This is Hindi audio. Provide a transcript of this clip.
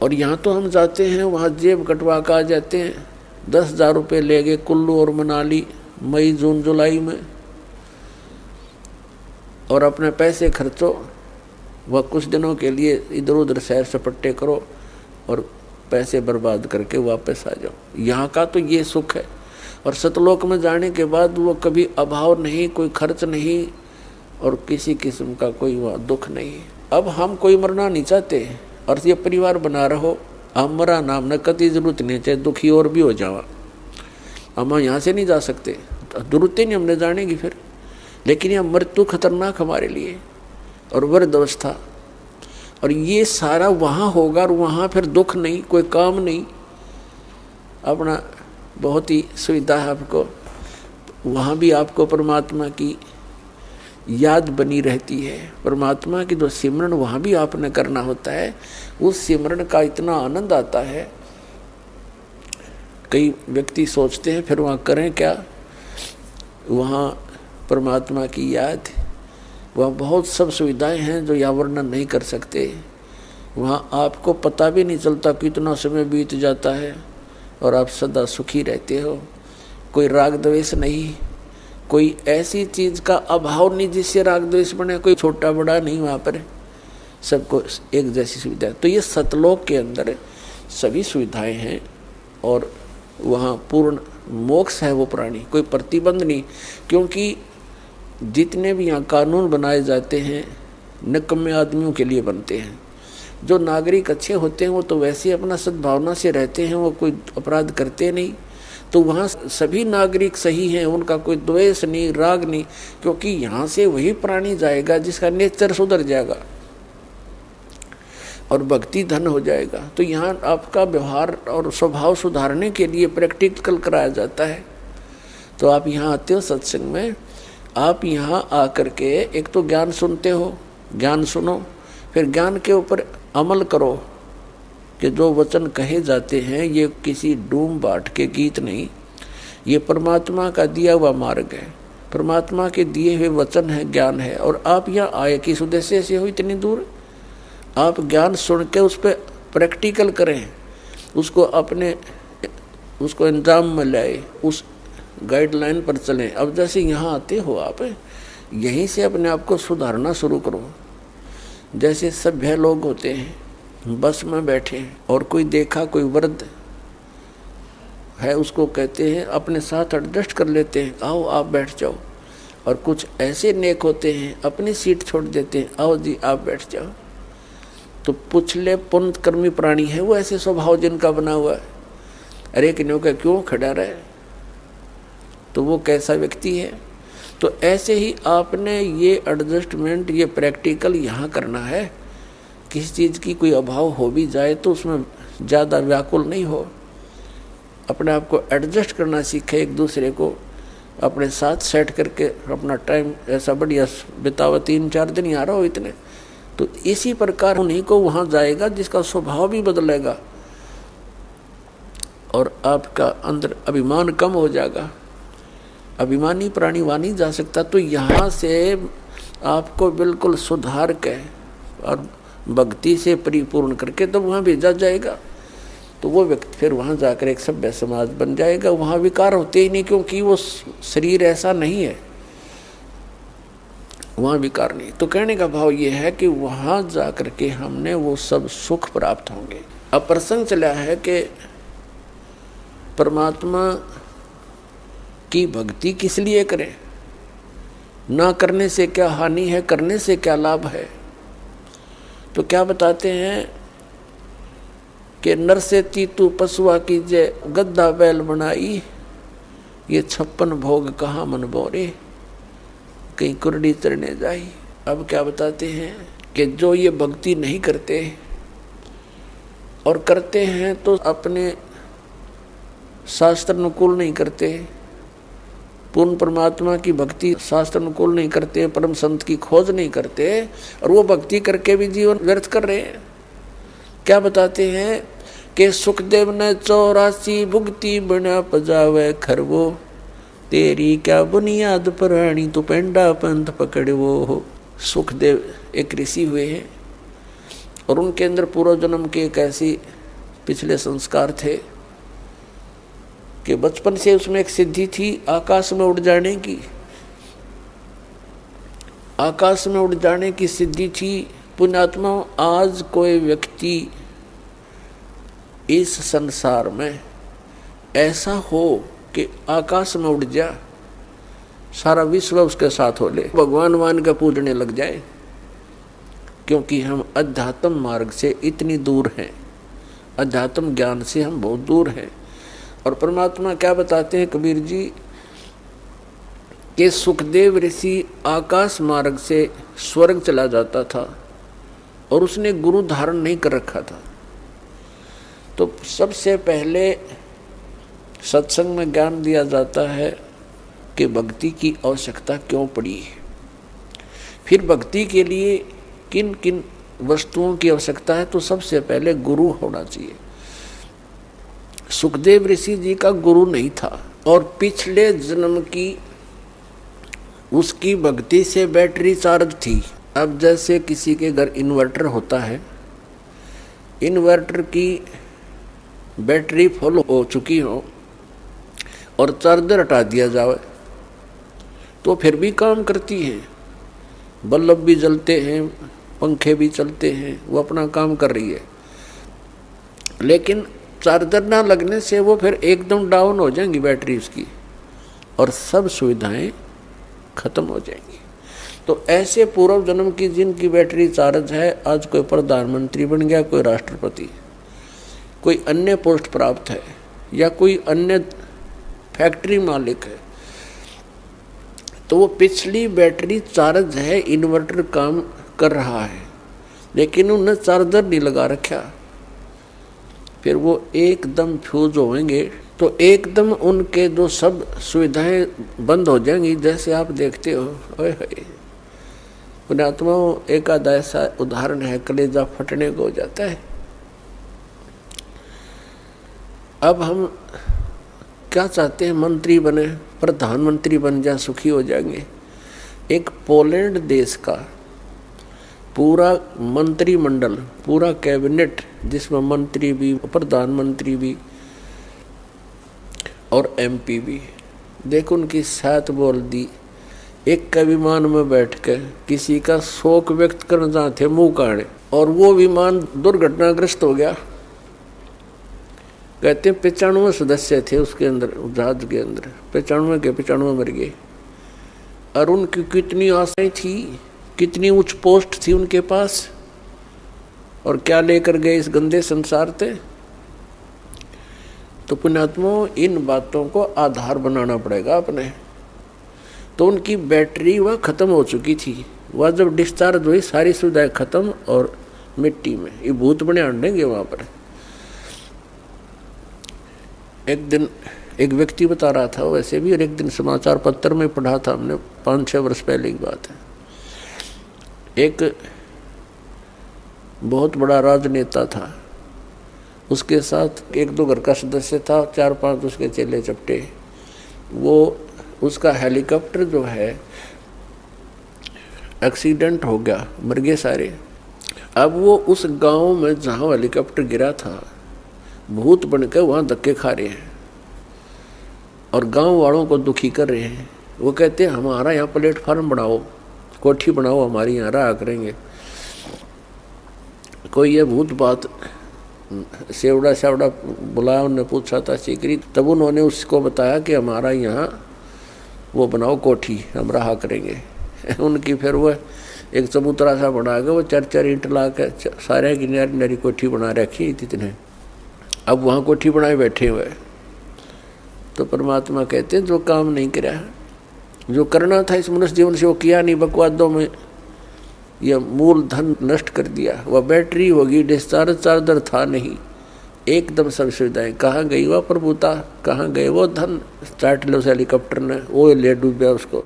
और यहाँ तो हम जाते हैं, वहाँ जेब कटवा कर आ जाते हैं, 10,000 रुपये ले गए कुल्लू और मनाली मई जून जुलाई में, और अपने पैसे खर्चो, वह कुछ दिनों के लिए इधर उधर सैर सपट्टे करो और पैसे बर्बाद करके वापस आ जाओ। यहाँ का तो ये सुख है। और सतलोक में जाने के बाद वो कभी अभाव नहीं, कोई खर्च नहीं और किसी किस्म का कोई वहाँ दुख नहीं। अब हम कोई मरना नहीं चाहते और ये परिवार बना रहो, हम मरा नाम न कति जरूरत नहीं, चाहे दुखी और भी हो जावा, हम यहाँ से नहीं जा सकते, जरूरत ही नहीं हमने जाने की फिर। लेकिन यह मृत्यु खतरनाक हमारे लिए और वृद्ध अवस्था, और ये सारा वहाँ होगा और वहाँ फिर दुख नहीं, कोई काम नहीं, अपना बहुत ही सुविधा है आपको। वहाँ भी आपको परमात्मा की याद बनी रहती है, परमात्मा की जो सिमरन वहाँ भी आपने करना होता है, उस सिमरन का इतना आनंद आता है। कई व्यक्ति सोचते हैं फिर वहाँ करें क्या, वहाँ परमात्मा की याद, वहाँ बहुत सब सुविधाएं हैं जो यहाँ वर्णन नहीं कर सकते। वहाँ आपको पता भी नहीं चलता कितना समय बीत जाता है और आप सदा सुखी रहते हो। कोई राग द्वेष नहीं, कोई ऐसी चीज़ का अभाव नहीं जिससे राग द्वेष बने, कोई छोटा बड़ा नहीं, वहाँ पर सबको एक जैसी सुविधा है। तो ये सतलोक के अंदर सभी सुविधाएं हैं और वहाँ पूर्ण मोक्ष है वो प्राणी, कोई प्रतिबंध नहीं। क्योंकि जितने भी यहाँ कानून बनाए जाते हैं निकम्मे आदमियों के लिए बनते हैं। जो नागरिक अच्छे होते हैं वो तो वैसे अपना सद्भावना से रहते हैं, वो कोई अपराध करते नहीं, तो वहाँ सभी नागरिक सही हैं, उनका कोई द्वेष नहीं, राग नहीं। क्योंकि यहाँ से वही प्राणी जाएगा जिसका नेचर सुधर जाएगा और भक्ति धन हो जाएगा। तो यहाँ आपका व्यवहार और स्वभाव सुधारने के लिए प्रैक्टिकल कराया जाता है। तो आप यहाँ आते हो सत्संग में, आप यहाँ आकर के एक तो ज्ञान सुनते हो, ज्ञान सुनो, फिर ज्ञान के ऊपर अमल करो कि जो वचन कहे जाते हैं ये किसी डूम बाट के गीत नहीं, ये परमात्मा का दिया हुआ मार्ग है, परमात्मा के दिए हुए वचन है, ज्ञान है। और आप यहाँ आए किस उद्देश्य से हो इतनी दूर, आप ज्ञान सुन के उस पर प्रैक्टिकल करें, उसको अपने उसको अंजाम में लाए, उस गाइडलाइन पर चलें। अब जैसे यहाँ आते हो आप, यहीं से अपने आप को सुधारना शुरू करो। जैसे सभ्य लोग होते हैं, बस में बैठे और कोई देखा कोई वृद्ध है, उसको कहते हैं अपने साथ एडजस्ट कर लेते हैं, आओ आप बैठ जाओ। और कुछ ऐसे नेक होते हैं अपनी सीट छोड़ देते हैं, आओ जी आप बैठ जाओ। तो पुछले पुण्य कर्मी प्राणी है वो, ऐसे स्वभाव जिनका बना हुआ है। अरे किन्हों का क्यों खड़ा रहे, तो वो कैसा व्यक्ति है। तो ऐसे ही आपने ये एडजस्टमेंट, ये प्रैक्टिकल यहाँ करना है। किसी चीज़ की कोई अभाव हो भी जाए तो उसमें ज़्यादा व्याकुल नहीं हो, अपने आप को एडजस्ट करना सीखे, एक दूसरे को अपने साथ सेट करके अपना टाइम ऐसा बढ़िया बितावा। 3-4 दिन यहाँ रहो इतने, तो इसी प्रकार उन्हीं को वहाँ जाएगा जिसका स्वभाव भी बदलेगा और आपका अंदर अभिमान कम हो जाएगा। अभिमानी प्राणी वहाँ नहीं जा सकता। तो यहाँ से आपको बिल्कुल सुधार के और भक्ति से परिपूर्ण करके तो वहाँ भेजा जाएगा। तो वो व्यक्ति फिर वहाँ जाकर एक सभ्य समाज बन जाएगा। वहाँ विकार होते ही नहीं, क्योंकि वो शरीर ऐसा नहीं है, वहाँ विकार नहीं। तो कहने का भाव ये है कि वहाँ जाकर के हमने वो सब सुख प्राप्त होंगे। अब प्रसंग चला है कि परमात्मा की भक्ति किस लिए करें, ना करने से क्या हानि है, करने से क्या लाभ है। तो क्या बताते हैं कि नर से तीतु पशुआ कीजे, गद्दा बैल बनाई, ये 56 भोग कहाँ मन बोरे, कहीं कुरडी चरने जाई। अब क्या बताते हैं कि जो ये भक्ति नहीं करते और करते हैं तो अपने शास्त्र अनुकूल नहीं करते, पूर्ण परमात्मा की भक्ति शास्त्र अनुकूल नहीं करते, परम संत की खोज नहीं करते, और वो भक्ति करके भी जीवन व्यर्थ कर रहे हैं। क्या बताते हैं कि सुखदेव ने 84 भुगती बना पजावे खरवो, तेरी क्या बुनियाद पुरानी तू पेंडा पंथ पकड़वो हो। सुखदेव एक ऋषि हुए हैं, और उनके अंदर पूर्व जन्म के एक ऐसी पिछले संस्कार थे कि बचपन से उसमें एक सिद्धि थी आकाश में उड़ जाने की, आकाश में उड़ जाने की सिद्धि थी। पुण्यात्मा, आज कोई व्यक्ति इस संसार में ऐसा हो कि आकाश में उड़ जा, सारा विश्व उसके साथ हो ले, भगवान मान के पूजने लग जाए, क्योंकि हम अध्यात्म मार्ग से इतनी दूर हैं, अध्यात्म ज्ञान से हम बहुत दूर हैं। और परमात्मा क्या बताते हैं कबीर जी कि सुखदेव ऋषि आकाश मार्ग से स्वर्ग चला जाता था और उसने गुरु धारण नहीं कर रखा था। तो सबसे पहले सत्संग में ज्ञान दिया जाता है कि भक्ति की आवश्यकता क्यों पड़ी है, फिर भक्ति के लिए किन किन वस्तुओं की आवश्यकता है। तो सबसे पहले गुरु होना चाहिए। सुखदेव ऋषि जी का गुरु नहीं था और पिछले जन्म की उसकी भक्ति से बैटरी चार्ज थी। अब जैसे किसी के घर इन्वर्टर होता है, इन्वर्टर की बैटरी फुल हो चुकी हो और चार्जर हटा दिया जाए तो फिर भी काम करती है, बल्ब भी जलते हैं, पंखे भी चलते हैं, वो अपना काम कर रही है। लेकिन चार्जर ना लगने से वो फिर एकदम डाउन हो जाएंगी बैटरी उसकी और सब सुविधाएं खत्म हो जाएंगी। तो ऐसे पूर्व जन्म की जिनकी बैटरी चार्ज है, आज कोई प्रधानमंत्री बन गया, कोई राष्ट्रपति, कोई अन्य पोस्ट प्राप्त है या कोई अन्य फैक्ट्री मालिक है, तो वो पिछली बैटरी चार्ज है, इन्वर्टर काम कर रहा है, लेकिन उन्हें चार्जर नहीं लगा रखा, फिर वो एकदम फ्यूज होंगे तो एकदम उनके जो सब सुविधाएं बंद हो जाएंगी। जैसे आप देखते हो, ओए होए पुण्यात्माओं, एक आधा ऐसा उदाहरण है, कलेजा फटने को हो जाता है। अब हम क्या चाहते हैं, मंत्री बने, प्रधानमंत्री बन जाए, सुखी हो जाएंगे। एक पोलैंड देश का पूरा मंत्रिमंडल, पूरा कैबिनेट, जिसमें मंत्री भी, प्रधानमंत्री भी और एमपी भी, देखो उनकी साथ बोल दी। एक का विमान में बैठ कर किसी का शोक व्यक्त करना चाहते मुंह काढ़े और वो विमान दुर्घटनाग्रस्त हो गया। कहते हैं 95 सदस्य थे उसके अंदर, जहाज के अंदर 95 के 95 मर गए। और उनकी कितनी आशाएं थी, कितनी उच्च पोस्ट थी उनके पास, और क्या लेकर गए इस गंदे संसार से। तो पुण्यात्माओं, इन बातों को आधार बनाना पड़ेगा अपने। तो उनकी बैटरी वह खत्म हो चुकी थी, वह जब डिस्चार्ज हुई सारी सुविधाएं खत्म और मिट्टी में, ये भूत बने आंडेंगे वहां पर। एक दिन एक व्यक्ति बता रहा था वैसे भी, और एक दिन समाचार पत्र में पढ़ा था हमने, 5-6 वर्ष पहले की बात है। एक बहुत बड़ा राजनेता था, उसके साथ 1-2 घर का सदस्य था, 4-5 उसके चेले चपटे। वो उसका हेलीकॉप्टर जो है एक्सीडेंट हो गया, मर गए सारे। अब वो उस गांव में जहाँ हेलीकॉप्टर गिरा था, भूत बनकर वहाँ धक्के खा रहे हैं और गांव वालों को दुखी कर रहे हैं। वो कहते हैं हमारा यहाँ प्लेटफार्म बनाओ, कोठी बनाओ, हमारी यहाँ रहा करेंगे। कोई ये भूत बात सेवड़ा सेवड़ा बुलाया, उन्होंने पूछा था सीकरी, तब उन्होंने उसको बताया कि हमारा यहाँ वो बनाओ कोठी, हम रहा करेंगे। उनकी फिर वह एक चबूतरा सा बना के वो 4-4 ईंट ला के सारे की नरी कोठी बना रखी इतने। अब वहाँ कोठी बनाए बैठे हुए। तो परमात्मा कहते हैं जो काम नहीं करा, जो करना था इस मनुष्य जीवन से वो किया नहीं, बकवादों में यह मूल धन नष्ट कर दिया। वह बैटरी होगी, डिस्चार्ज चार्जर था नहीं, एकदम सब सुविधाएं। कहाँ गई वह प्रभुता, कहाँ गए वो धन, चाट लो उस हेलीकॉप्टर ने, वो ले डूबा उसको।